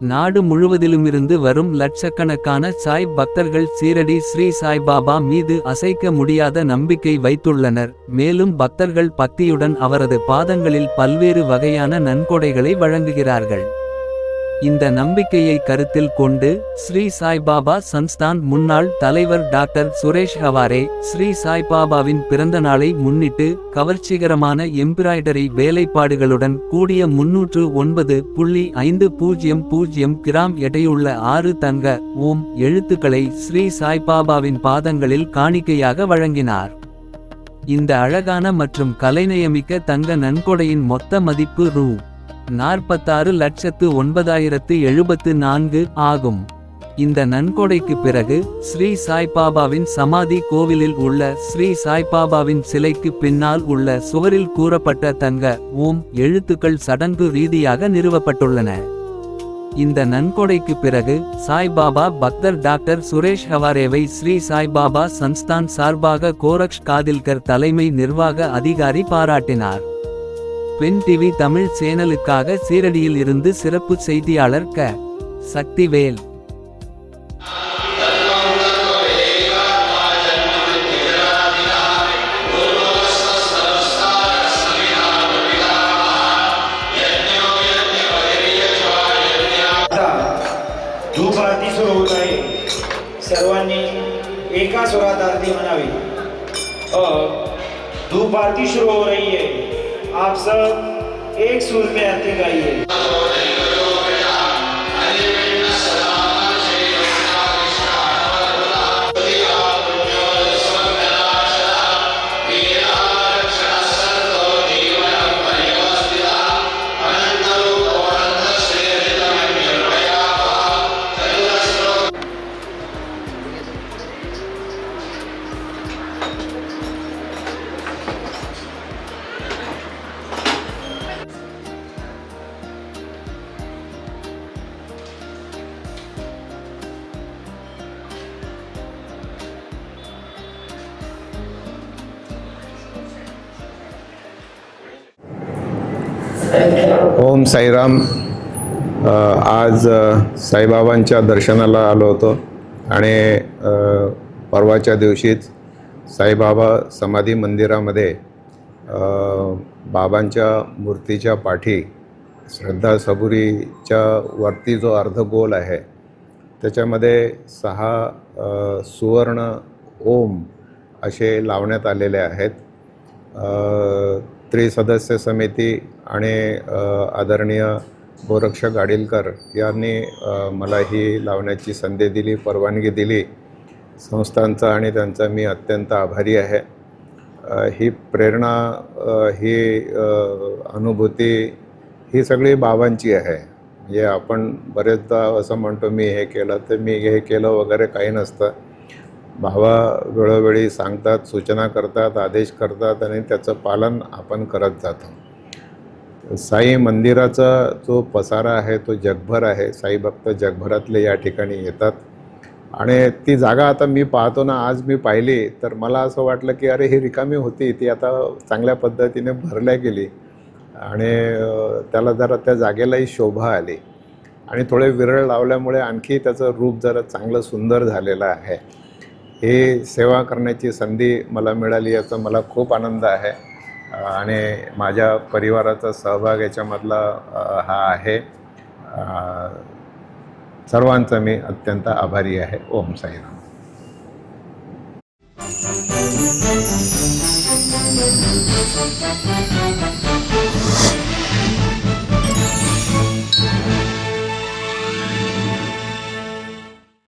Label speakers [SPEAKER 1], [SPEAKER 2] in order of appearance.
[SPEAKER 1] நாடு முழுவதிலுமிருந்து வரும் லட்சக்கணக்கான சாய் பக்தர்கள் சீரடி ஸ்ரீ சாய்பாபா மீது அசைக்க முடியாத நம்பிக்கை வைத்துள்ளனர். மேலும் பக்தர்கள் பக்தியுடன் அவரது பாதங்களில் பல்வேறு வகையான நன்கொடைகளை வழங்குகிறார்கள். இந்த நம்பிக்கையை கருத்தில் கொண்டு ஸ்ரீ சாய்பாபா சன்ஸ்தான் முன்னாள் தலைவர் டாக்டர் சுரேஷ் ஹவாரே ஸ்ரீ சாய்பாபாவின் பிறந்த நாளை முன்னிட்டு கவர்ச்சிகரமான எம்பிராய்டரி வேலைப்பாடுகளுடன் கூடிய 309.500 கிராம் எடையுள்ள 6 தங்க ஓம் எழுத்துக்களை ஸ்ரீ சாய்பாபாவின் பாதங்களில் காணிக்கையாக வழங்கினார். இந்த அழகான மற்றும் கலைநயமிக்க தங்க நன்கொடையின் மொத்த மதிப்பு ரூ. 46,09,074 ஆகும். இந்த நன்கொடைக்கு பிறகு ஸ்ரீ சாய்பாபாவின் சமாதி கோவிலில் உள்ள ஸ்ரீ சாய்பாபாவின் சிலைக்கு பின்னால் உள்ள சுவரில் கூறப்பட்ட தங்க ஓம் எழுத்துக்கள் சடங்கு ரீதியாக நிறுவப்பட்டுள்ளன. இந்த நன்கொடைக்கு பிறகு சாய்பாபா பக்தர் டாக்டர் சுரேஷ் ஹவாரேவை ஸ்ரீ சாய்பாபா சன்ஸ்தான் சார்பாக கோரக்ஷ் காதில்கர் தலைமை நிர்வாக அதிகாரி பாராட்டினார். பென் டிவி தமிழ் சேனலுக்காக சீரடியில் இருந்து சிறப்பு செய்தியாளர் க. சக்திவேல்.
[SPEAKER 2] धूप आरती सुरू होत आहे. सर्वांनी एका स्वरात आरती म्हणावी. धूप आरती शुरू हो रही है. आप सब एक सुर में आरती गाइए.
[SPEAKER 3] ओम साईराम. आज साईबाबांच्या दर्शनाला आलो होतो आणि परवाच्या दिवशीच साईबाबा समाधी मंदिरामध्ये बाबांच्या मूर्तीच्या पाठी श्रद्धा सबुरीच्या वरती जो अर्धगोल आहे त्याच्यामध्ये 6 सुवर्ण ओम असे लावण्यात आलेले आहेत. त्रिसदस्य समिती आणि आदरणीय गोरक्ष गाडीलकर यांनी मला ही लावण्याची संधी दिली, परवानगी दिली. संस्थांचा आणि त्यांचा मी अत्यंत आभारी आहे. ही प्रेरणा, ही अनुभूती ही सगळी बाबांची आहे. म्हणजे आपण बरेचदा असं म्हणतो मी हे केलं तर मी हे केलं वगैरे काही नसतं. बाबा वेळोवेळी सांगतात, सूचना करतात, आदेश करतात आणि त्याचं पालन आपण करत जातो. साई मंदिराचा जो पसारा आहे तो जगभर आहे. साई भक्त जगभरातले या ठिकाणी येतात आणि ती जागा आता मी पाहतो ना, आज मी पाहिली तर मला असं वाटलं की अरे ही रिकामी होती, ती आता चांगल्या पद्धतीने भरल्या गेली आणि त्याला जरा त्या जागेलाही शोभा आली आणि थोडे विरळ लावल्यामुळे आणखी त्याचं रूप जरा चांगलं सुंदर झालेलं आहे. ही सेवा करण्याची संधी मला मिळाली याचा मला खूप आनंद आहे आणि माझ्या परिवाराचा सहभाग याच्यामधला हा आहे. सर्वांचा मी अत्यंत आभारी आहे. ओम साईराम.